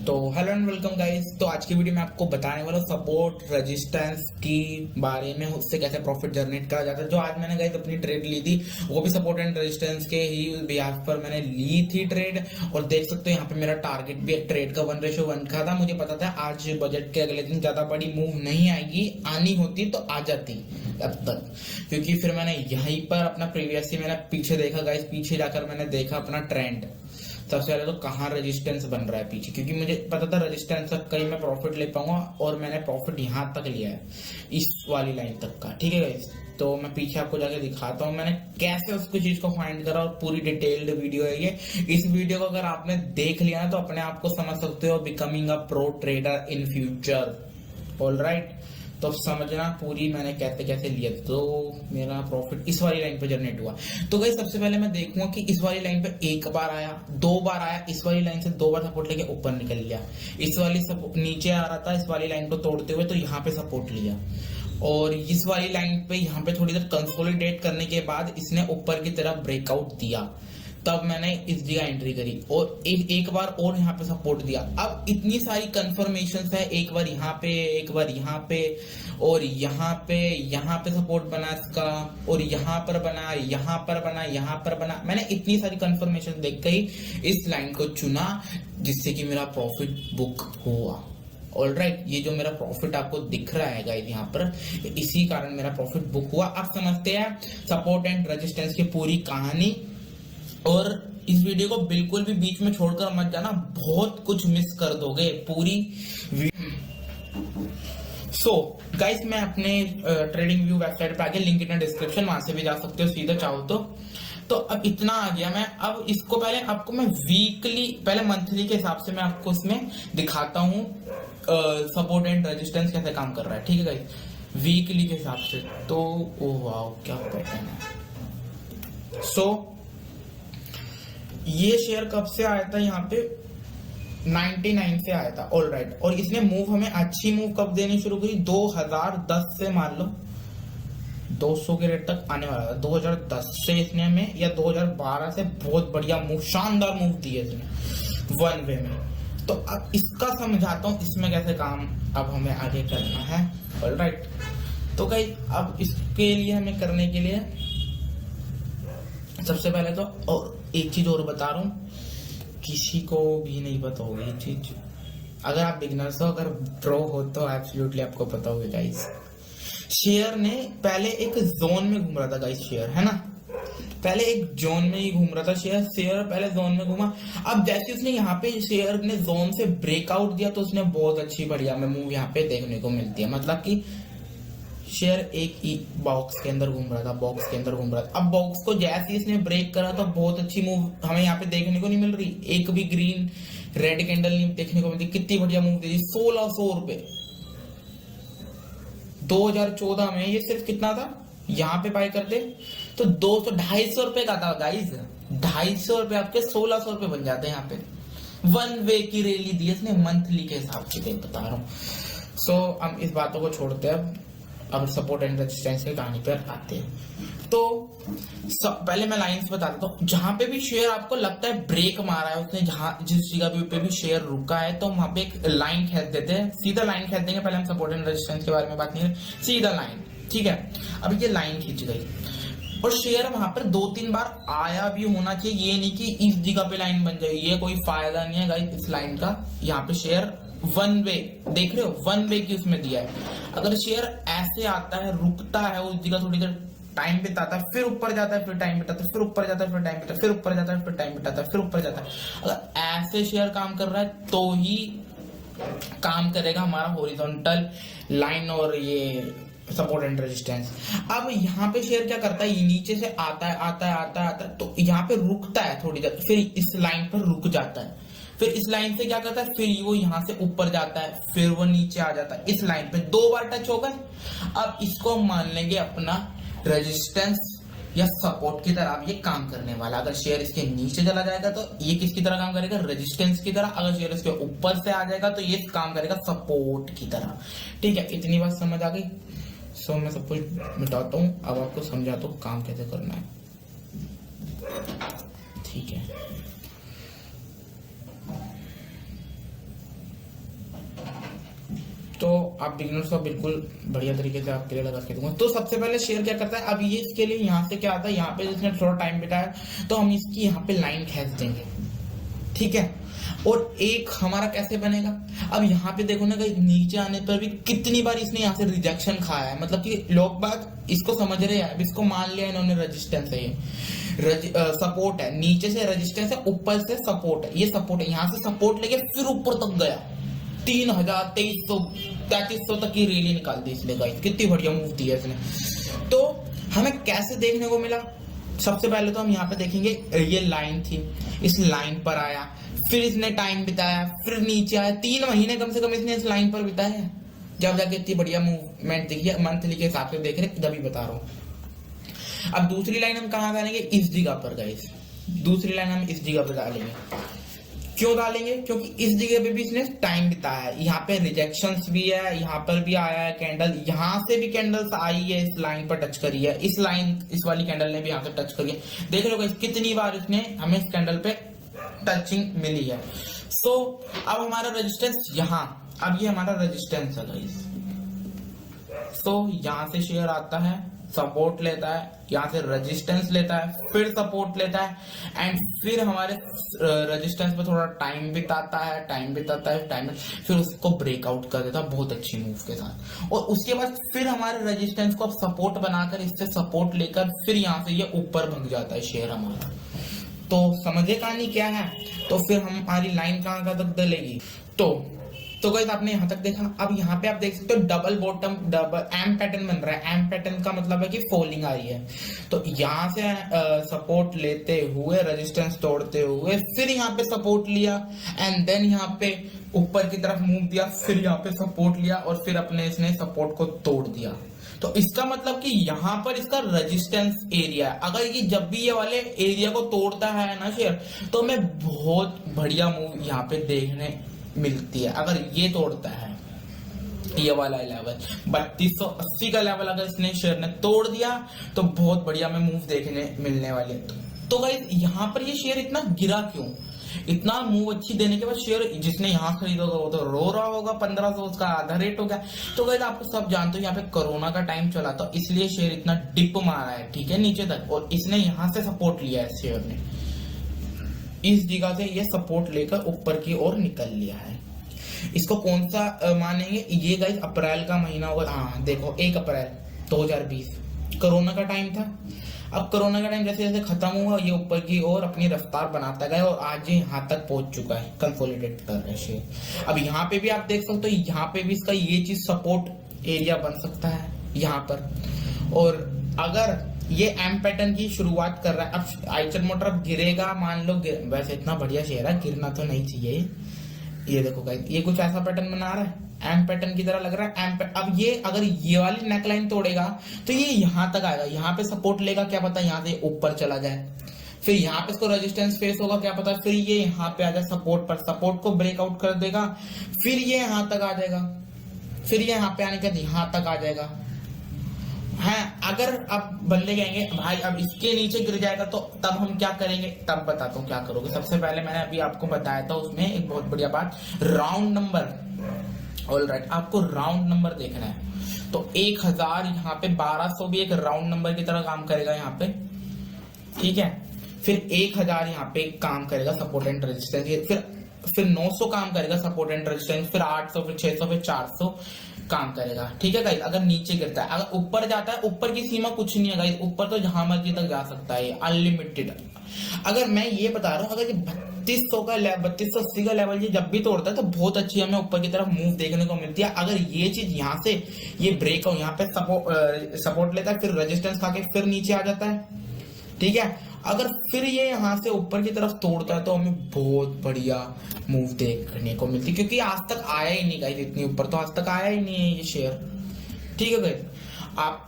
तो hello and welcome guys. तो आज की वीडियो में आपको बताने वाला सपोर्ट रेजिस्टेंस की बारे में, उससे कैसे प्रॉफिट जनरेट करा जाता है। जो आज मैंने गाइस अपनी ट्रेड ली थी वो भी सपोर्ट एंड रेजिस्टेंस के ही बिहाफ पर मैंने ली थी ट्रेड। और देख सकते हो यहाँ पे मेरा टारगेट भी ट्रेड का 1:1 का था। मुझे पता था आज बजट के अगले दिन ज्यादा बड़ी मूव नहीं आएगी, आनी होती तो आ जाती अब तक, क्योंकि फिर मैंने यहीं पर अपना प्रीवियस ही मैंने पीछे देखा गाइस। पीछे जाकर मैंने देखा अपना ट्रेंड। सबसे पहले तो कहाँ रेजिस्टेंस बन रहा है पीछे, क्योंकि मुझे पता था रेजिस्टेंस तक कहीं मैं प्रॉफिट ले पाऊंगा, और मैंने प्रॉफिट यहाँ तक लिया है, इस वाली लाइन तक का। ठीक है गाइस, तो मैं पीछे आपको जाके दिखाता हूँ मैंने कैसे उसको चीज को फाइंड करा, और पूरी डिटेल्ड वीडियो है ये। इस वीडियो को अगर आपने देख लिया ना तो अपने आप को समझ सकते हो becoming a pro trader in future. Alright, तो समझना पूरी मैंने कैसे कैसे लिया। तो मेरा प्रॉफिट इस वाली लाइन पे जनरेट हुआ। तो गाइस सबसे पहले मैं देखूंगा कि इस वाली लाइन पे एक बार आया, दो बार आया, इस वाली लाइन से दो बार सपोर्ट लेके ऊपर निकल गया। इस वाली नीचे आ रहा था इस वाली लाइन को तोड़ते हुए, तो यहाँ पे सपोर्ट लिया। और इस वाली लाइन पे यहाँ पे थोड़ी देर कंसोलिडेट करने के बाद इसने ऊपर की तरफ ब्रेकआउट दिया, तब मैंने इस जगह एंट्री करी और एक बार और यहाँ पे सपोर्ट दिया। अब इतनी सारी कंफर्मेशन है, एक बार यहाँ पे, एक बार यहाँ पे, और यहाँ पे सपोर्ट बना इसका, और यहाँ पर बना, यहाँ पर बना, यहाँ पर बना। मैंने इतनी सारी कंफर्मेशन देख के ही इस लाइन को चुना, जिससे कि मेरा प्रॉफिट बुक हुआ। ऑलराइट, ये जो मेरा प्रॉफिट आपको दिख रहा है गाइस यहाँ पर, इसी कारण मेरा प्रॉफिट बुक हुआ। अब समझते हैं सपोर्ट एंड रेजिस्टेंस की पूरी कहानी। और इस वीडियो को बिल्कुल भी बीच में छोड़कर मत जाना, बहुत कुछ मिस कर दोगे पूरी। सो गाइस, मैं अपने ट्रेडिंग व्यू वेबसाइट पे आके लिंक इन डिस्क्रिप्शन, वहां से भी जा सकते हो सीधा चाहो तो अब इतना आ गया। मैं अब इसको पहले आपको मैं वीकली, पहले मंथली के हिसाब से मैं आपको इसमें दिखाता हूँ सपोर्ट एंड रेजिस्टेंस कैसे काम कर रहा है। ठीक है गाइस, वीकली के हिसाब से। तो ओह वाओ, क्या पैटर्न है। सो ये शेयर कब से आया था यहाँ पे, 99 से आया था। ऑलराइट, और इसने मूव हमें अच्छी मूव कब देनी शुरू करी, 2010 से, मान लो 200 के रेट तक आने वाला था 2010 से इसने हमें, या 2012 से बहुत बढ़िया मूव, शानदार मूव दी है इसने वन वे में। तो अब इसका समझाता हूँ इसमें कैसे काम अब हमें आगे करना है। ऑलराइट, तो गाइस अब इसके लिए हमें करने के लिए सबसे पहले तो, और एक चीज और बता रहा हूँ, किसी को भी नहीं पता होगी ये चीज। अगर आप बिगनर्स हो, अगर प्रो हो तो एब्सोल्युटली आपको पता होगा गाइस। शेयर ने पहले एक जोन में घूम रहा था गाइस, शेयर है ना, पहले एक जोन में ही घूम रहा था शेयर पहले जोन में घूमा। अब जैसे उसने यहाँ पे शेयर ने जोन से ब्रेकआउट दिया, तो उसने बहुत अच्छी बढ़िया में मूव यहाँ पे देखने को मिलती है। मतलब कि शेयर एक बॉक्स के अंदर घूम रहा था, बॉक्स के अंदर घूम रहा था। अब बॉक्स को जैसे ही इसने ब्रेक करा तो बहुत अच्छी मूव हमें यहाँ पे देखने को नहीं मिल रही, एक भी ग्रीन रेड कैंडल नहीं देखने को मिलती। कितनी बढ़िया मूव दी, 1600 रुपए 2014 में। ये सिर्फ कितना था, यहाँ पे बाय करते तो 200-250 रुपए का था गाइज। 250 रुपए आपके 1600 रुपए बन जाते हैं यहाँ पे। वन वे की रैली दी इसने मंथली के हिसाब से, बता रहा हूँ। सो हम इस बातों को छोड़ते हैं, अब सपोर्ट एंड रेजिस्टेंस की कहानी पर आते हैं। तो पहले मैं लाइंस बता देता हूँ। जहां पे भी शेयर आपको लगता है ब्रेक मारा है उसने, जहां जिस जगह पे भी शेयर रुका है, तो वहां पे एक लाइन खींच देते हैं, सीधा लाइन खींच देंगे। पहले हम सपोर्ट एंड रेजिस्टेंस के बारे में बात नहीं करें, सीधा लाइन। ठीक है, अब ये लाइन खींच गई और शेयर वहां पर 2-3 बार आया भी होना चाहिए, ये नहीं कि इस जगह पे लाइन बन जाए, ये कोई फायदा नहीं है गाइस इस लाइन का। यहाँ पे शेयर वन वे देख रहे हो, वन वे की उसमें दिया है। अगर शेयर ऐसे आता है, रुकता है उस जगह, थोड़ी देर टाइम बिताता है, फिर ऊपर जाता है, फिर टाइम बिताता है, फिर ऊपर जाता है, फिर टाइम बिताता है, फिर ऊपर जाता है, फिर टाइम बिताता है, फिर ऊपर जाता है। अगर ऐसे शेयर काम कर रहा है तो ही काम करेगा हमारा हॉरिजॉन्टल लाइन और ये सपोर्ट एंड रेजिस्टेंस। अब यहाँ पे शेयर क्या करता है, ये नीचे से आता है, तो यहाँ पे रुकता है थोड़ी देर, फिर इस लाइन पर रुक जाता है, फिर इस लाइन से क्या करता है, फिर वो यहाँ से ऊपर जाता है, फिर वो नीचे आ जाता है। इस लाइन पे 2 बार टच होगा। अब इसको मान लेंगे अपना रेजिस्टेंस या सपोर्ट की तरह ये काम करने वाला। अगर शेयर इसके नीचे चला जाएगा तो ये किसकी तरह काम करेगा, रेजिस्टेंस की तरह। अगर शेयर इसके ऊपर से आ जाएगा तो ये काम करेगा सपोर्ट की तरह। ठीक है, इतनी बात समझ आ गई। सो मैं सब कुछ मिटाता हूँ, अब आपको समझाता हूँ काम कैसे करना है। ठीक है, तो आप बिगिनर्स को बिल्कुल बढ़िया तरीके से आपके लिए लगा के दूंगा। तो सबसे पहले शेयर क्या करता है, अब ये इसके लिए यहाँ से क्या आता है, यहाँ पे जिसने थोड़ा टाइम बिताया तो हम इसकी यहाँ पे लाइन खींच देंगे, ठीक है। और एक हमारा कैसे बनेगा, अब यहाँ पे देखो ना कि नीचे आने पर भी कितनी बार इसने यहाँ से रिजेक्शन खाया है, मतलब कि लोग बाग इसको समझ रहे हैं, अब इसको मान लिया इन्होंने रजिस्टेंस है, ये सपोर्ट है, नीचे से रेजिस्टेंस है, ऊपर से सपोर्ट है, ये सपोर्ट है, यहाँ से सपोर्ट लेके फिर ऊपर तक गया 3000 2300 3300 तक की रैली निकाल दी इसने गाइस, कितनी बढ़िया मूव दी है इसने। तो हमें कैसे देखने को मिला, सबसे पहले तो हम यहाँ पे देखेंगे, ये लाइन थी, इस लाइन पर आया, फिर इसने टाइम बिताया, फिर नीचे आया, 3 महीने कम से कम इसने इस लाइन पर बिताया है, जब जाके इतनी बढ़िया मूवमेंट देखिए, मंथली के हिसाब से देख रहे तभी बता रहा हूँ। अब दूसरी लाइन हम कहाँ डालेंगे, इस जगह पर गाइस, दूसरी लाइन हम इस जगह पर डालेंगे। क्यों डालेंगे, क्योंकि इस जगह पे भी इसने टाइम बिताया है, यहाँ पे रिजेक्शंस भी है, यहाँ पर भी आया है कैंडल, यहाँ से भी कैंडल्स आई है, इस लाइन पर टच करी है, इस वाली कैंडल ने भी यहाँ से टच करी है, देख लो गाइस कितनी बार इसने हमें इस कैंडल पे टचिंग मिली है। सो अब हमारा रेजिस्टेंस यहाँ, अब ये हमारा रेजिस्टेंस है गाइस। सो यहाँ से शेयर आता है, सपोर्ट लेता है, यहाँ से रेजिस्टेंस लेता है, फिर सपोर्ट लेता है, एंड फिर हमारे रेजिस्टेंस पे थोड़ा टाइम बिताता है, फिर उसको ब्रेकआउट कर देता है बहुत अच्छी मूव के साथ, और उसके बाद फिर हमारे रेजिस्टेंस को अब सपोर्ट बनाकर इससे सपोर्ट लेकर फिर यहाँ से ये ऊपर भग जाता है शेयर हमारा। तो समझे कहानी क्या है, तो फिर हमारी लाइन कहाँ तक डलेगी। तो गाइस आपने यहाँ तक देखा, अब यहाँ पे आप देख सकते हो double bottom, double M pattern बन रहा है, एम पैटर्न का मतलब है कि फॉलिंग आ रही है, तो यहाँ से सपोर्ट लेते हुए, रेजिस्टेंस तोड़ते हुए, फिर यहाँ पे सपोर्ट लिया, एंड देन यहाँ पे ऊपर की तरफ मूव दिया, फिर यहाँ पे सपोर्ट लिया, और फिर अपने इसने सपोर्ट को तोड़ दिया। तो इसका मतलब कि यहाँ पर इसका रेजिस्टेंस एरिया है, अगर ये जब भी ये वाले एरिया को तोड़ता है ना शेयर, तो हमें बहुत बढ़िया मूव यहाँ पे देखने मिलती है। अगर ये तोड़ता है ये वाला लेवल 3280 का लेवल, अगर इसने शेयर ने तोड़ दिया तो बहुत बढ़िया हमें मूव देखने मिलने वाली है। तो गाइस यहाँ पर ये शेयर इतना गिरा क्यों, इतना मूव अच्छी देने के बाद शेयर जिसने यहाँ खरीदा होगा वो तो रो रहा होगा, 1500 उसका आधा रेट हो गया। तो गाइस आपको सब जानते हो यहाँ पे कोरोना का टाइम चला था, इसलिए शेयर इतना डिप मारा है, ठीक है, नीचे तक, और इसने यहाँ से सपोर्ट लिया है, शेयर ने इस जगह से ये सपोर्ट लेकर ऊपर की ओर निकल लिया है। इसको कौन सा मानेंगे, ये गाइस अप्रैल का महीना होगा, हाँ देखो 1 अप्रैल 2020 कोरोना का टाइम था। अब कोरोना का टाइम जैसे जैसे खत्म हुआ, ये ऊपर की ओर अपनी रफ्तार बनाता गया, और आज ये यहाँ तक पहुंच चुका है, कंसोलिडेट कर रहा है शेयर। अब यहाँ पे भी आप देख सकते हो, यहाँ पे भी इसका ये चीज सपोर्ट एरिया बन सकता है यहाँ पर, और अगर ये एम पैटर्न की शुरुआत कर रहा है, अब आइचर मोटर अब गिरेगा, मान लो वैसे इतना बढ़िया शेयर है, गिरना तो नहीं चाहिए, ये देखो गाइस ये कुछ ऐसा पैटर्न बना रहा है, एम पैटर्न की तरह लग रहा है। अब ये अगर ये वाली नेकलाइन तोड़ेगा तो ये यहाँ तक आएगा, यहाँ पे सपोर्ट लेगा, क्या पता यहाँ से ऊपर चला जाए, फिर यहाँ पे इसको रेजिस्टेंस फेस होगा, क्या पता फिर ये यहाँ पे आ जाए सपोर्ट पर, सपोर्ट को ब्रेकआउट कर देगा, फिर ये यहाँ तक आ जाएगा, फिर ये यहाँ पे आने के यहाँ तक आ जाएगा। है अगर अब बंदे कहेंगे भाई अब इसके नीचे गिर जाएगा तो तब हम क्या करेंगे, तब बताता हूँ क्या करोगे। सबसे पहले मैंने अभी आपको बताया था उसमें एक बहुत बढ़िया बात, राउंड नंबर। ऑलराइट, आपको राउंड नंबर देखना है, तो 1000 यहाँ पे 1200 भी एक राउंड नंबर की तरह काम करेगा यहाँ पे, ठीक है। फिर 1000 यहाँ पे काम करेगा सपोर्ट एंड रेजिस्टेंस, फिर 900 काम करेगा सपोर्ट एंड रेजिस्टेंस, फिर 800, फिर 600, फिर 400 काम करेगा, ठीक है गाइस। अगर नीचे गिरता है, अगर ऊपर जाता है, ऊपर की सीमा कुछ नहीं है गाइस, ऊपर तो जहां मर्जी तक जा सकता है, अनलिमिटेड। अगर मैं ये बता रहा हूँ, अगर 3280 का लेवल ये जब भी तोड़ता है तो बहुत अच्छी हमें ऊपर की तरफ मूव देखने को मिलती है। अगर ये चीज यहाँ से ये ब्रेक हो, यहाँ पे सपोर्ट लेता है, फिर रेजिस्टेंस खा के फिर नीचे आ जाता है, ठीक है। अगर फिर ये यहाँ से ऊपर की तरफ तोड़ता है तो हमें बहुत बढ़िया मूव देखने को मिलती है, क्योंकि आज तक आया ही नहीं गाइस, इतनी ऊपर तो आज तक आया ही नहीं है ये शेयर, ठीक है गाइस। आप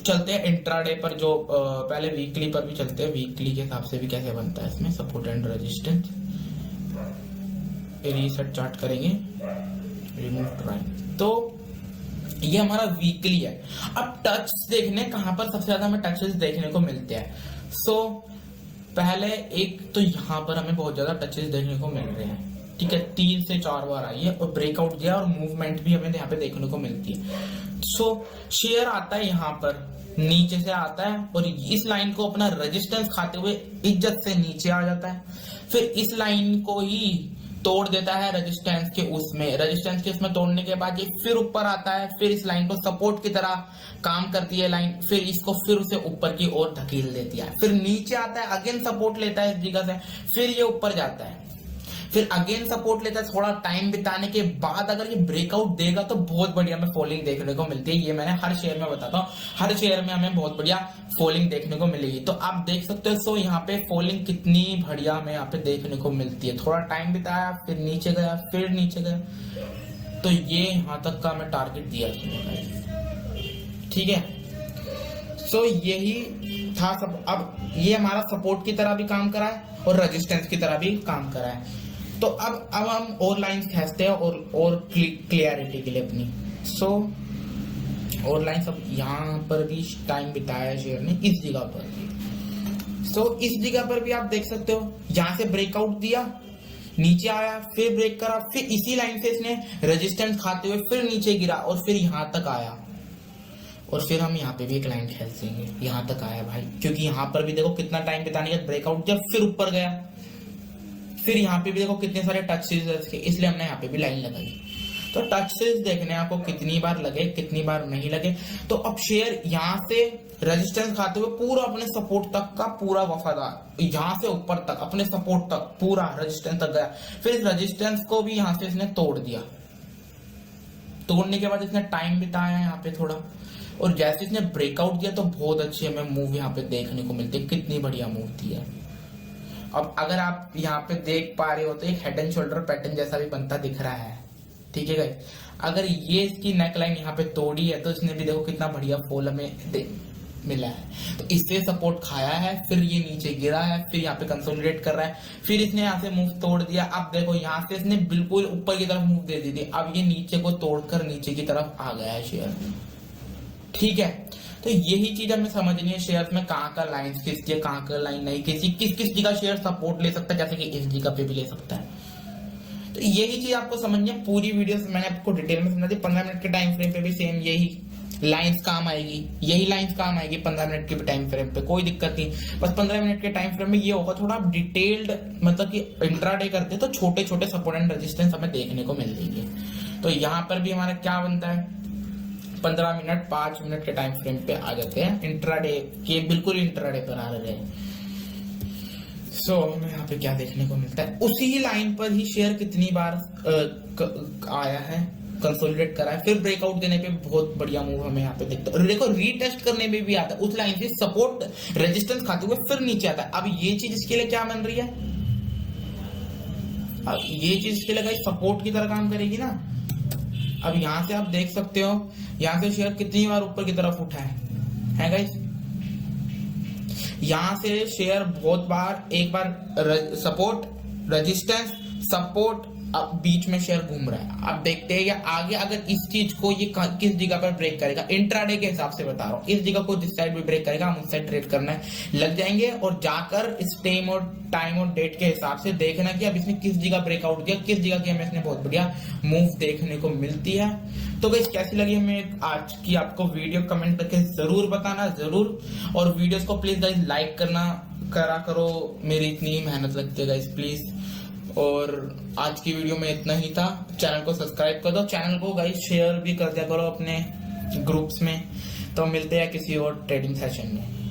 चलते हैं इंट्राडे पर, जो पहले वीकली पर भी चलते हैं, वीकली के हिसाब से भी कैसे बनता है इसमें support and resistance. Reset chart करेंगे, रिमूव ट्राई, तो ये हमारा वीकली है। अब टच देखने कहां पर सबसे ज्यादा हमें टचेस देखने को मिलते हैं। सो पहले एक तो यहां पर हमें बहुत ज्यादा टचेस देखने को मिल रहे हैं, ठीक है, 3 से 4 बार आई है और ब्रेकआउट दिया और मूवमेंट भी हमें यहाँ पे देखने को मिलती है। सो शेयर आता है यहाँ पर नीचे से आता है और इस लाइन को अपना रेजिस्टेंस खाते हुए इज्जत से नीचे आ जाता है, फिर इस लाइन को ही तोड़ देता है रेजिस्टेंस के उसमें तोड़ने के बाद ये फिर ऊपर आता है, फिर इस लाइन को सपोर्ट की तरह काम करती है लाइन, फिर इसको फिर उसे ऊपर की ओर धकेल देती है, फिर नीचे आता है, अगेन सपोर्ट लेता है इस जगह से, फिर ये ऊपर जाता है, फिर अगेन सपोर्ट लेता है। थोड़ा टाइम बिताने के बाद अगर ये ब्रेकआउट देगा तो बहुत बढ़िया हमें फॉलिंग देखने को मिलती है। ये मैंने हर शेयर में बताता हूँ, हर शेयर में हमें बहुत बढ़िया फॉलिंग देखने को मिलेगी। तो आप देख सकते हो सो यहाँ पे फॉलिंग कितनी बढ़िया हमें यहाँ पे देखने को मिलती है। थोड़ा टाइम बिताया, फिर नीचे गया, फिर नीचे गया, तो ये यहाँ तक का हमें टारगेट दिया, ठीक है। सो यही था सब। अब ये हमारा सपोर्ट की तरह भी काम करा है और रेजिस्टेंस की तरह भी काम करा है। तो अब हम और लाइंस खींचते हैं और क्लियरिटी के लिए अपनी। सो और लाइंस अब यहाँ पर भी टाइम बिताया है शेयर ने, इस जगह पर भी। सो इस जगह पर भी आप देख सकते हो, यहाँ से ब्रेकआउट दिया, नीचे आया, फिर ब्रेक करा, फिर इसी लाइन से इसने रेजिस्टेंस खाते हुए फिर नीचे गिरा और फिर यहाँ तक आया, और फिर हम यहाँ पे भी एक लाइन खींचेंगे, यहाँ तक आया भाई, क्योंकि यहाँ पर भी देखो कितना टाइम बिताने के बाद ब्रेकआउट दिया, फिर ऊपर गया, फिर यहाँ पे भी देखो कितने सारे टच सीरीज के, इसलिए हमने यहाँ पे भी लाइन लगाई। तो टच सीरीज देखने आपको कितनी बार लगे, कितनी बार नहीं लगे। तो अब शेयर यहाँ से रेजिस्टेंस खाते हुए पूरा अपने सपोर्ट तक का पूरा वफादार, यहाँ से ऊपर तक अपने सपोर्ट तक पूरा रेजिस्टेंस तक गया, फिर इस रेजिस्टेंस को भी यहाँ से इसने तोड़ दिया। तोड़ने के बाद इसने टाइम बिताया यहाँ पे थोड़ा, और जैसे इसने ब्रेकआउट दिया तो बहुत अच्छी हमें मूव यहाँ पे देखने को मिलती है, कितनी बढ़िया मूव दी है। अब अगर आप यहाँ पे देख पा रहे हो तो एक हेड एंड शोल्डर पैटर्न जैसा भी बनता दिख रहा है, ठीक है गाइस। अगर ये इसकी नेक लाइन यहाँ पे तोड़ी है तो इसने भी देखो कितना बढ़िया फॉल हमें मिला है। तो इससे सपोर्ट खाया है, फिर ये नीचे गिरा है, फिर यहाँ पे कंसोलिडेट कर रहा है, फिर इसने यहाँ से मूव तोड़ दिया। अब देखो यहाँ से इसने बिल्कुल ऊपर की तरफ मूव दे दी थी, अब ये नीचे को तोड़कर नीचे की तरफ आ गया है शेयर, ठीक है। तो यही चीज हमें समझनी है शेयर में, कहाँ का लाइन खींचती है, कहाँ का लाइन नहीं खींचती, किस किस जगह शेयर सपोर्ट ले सकता है, जैसे कि इस जगह पे भी ले सकता है। तो यही चीज आपको समझनी है। पूरी वीडियो मैंने आपको डिटेल में समझा दी। 15 मिनट के टाइम फ्रेम पे भी सेम यही लाइंस काम आएगी, यही लाइंस काम आएगी 15 मिनट के टाइम फ्रेम पे, कोई दिक्कत नहीं। बस 15 मिनट के टाइम फ्रेम में ये होगा थोड़ा डिटेल्ड, मतलब कि इंट्राडे करते तो छोटे छोटे सपोर्ट एंड रेजिस्टेंस हमें देखने को मिल जाएंगे। तो यहाँ पर भी हमारा क्या बनता है, 15 मिनट 5 मिनट के टाइम फ्रेम पे आ जाते हैं, इंट्राडे के बिल्कुल इंट्राडे पर आ रहे हैं। सो हमें यहाँ पे क्या देखने को मिलता है, उसी लाइन पर ही शेयर कितनी बार आया है, कंसोलिडेट करा है, फिर ब्रेकआउट देने पे बहुत बढ़िया मूव हमें यहाँ पे दिखता है। देखो रीटेस्ट करने में भी आता है, उस लाइन से सपोर्ट रेजिस्टेंस खाते हुए फिर नीचे आता है। अब ये चीज इसके लिए क्या बन रही है, अब ये चीज इसके लिए सपोर्ट की तरह काम करेगी ना। अब यहाँ से आप देख सकते हो, यहाँ से शेयर कितनी बार ऊपर की तरफ उठा है गाइस। यहाँ से शेयर बहुत बार, एक बार सपोर्ट रेजिस्टेंस सपोर्ट, अब बीच में शेयर घूम रहा है। अब देखते हैं या आगे अगर इस चीज को ये किस जगह पर ब्रेक करेगा, इंट्राडे के हिसाब से बता रहा हूँ, इस जगह को जिस साइड भी ब्रेक करेगा हम उस साइड ट्रेड करने लग जाएंगे, और जाकर इस टाइम और डेट के हिसाब से देखना कि अब इसने किस जगह ब्रेकआउट किया, किस जगह की हमें इसने बहुत बढ़िया मूव देखने को मिलती है। तो गाइस कैसी लगी हमें आज की आपको वीडियो, कमेंट करके जरूर बताना जरूर, और वीडियोस को प्लीज गाइस लाइक करा करो, मेरी इतनी मेहनत लगती है गाइस प्लीज। और आज की वीडियो में इतना ही था। चैनल को सब्सक्राइब कर दो, चैनल को गाइस शेयर भी कर दिया करो अपने ग्रुप्स में। तो मिलते हैं किसी और ट्रेडिंग सेशन में।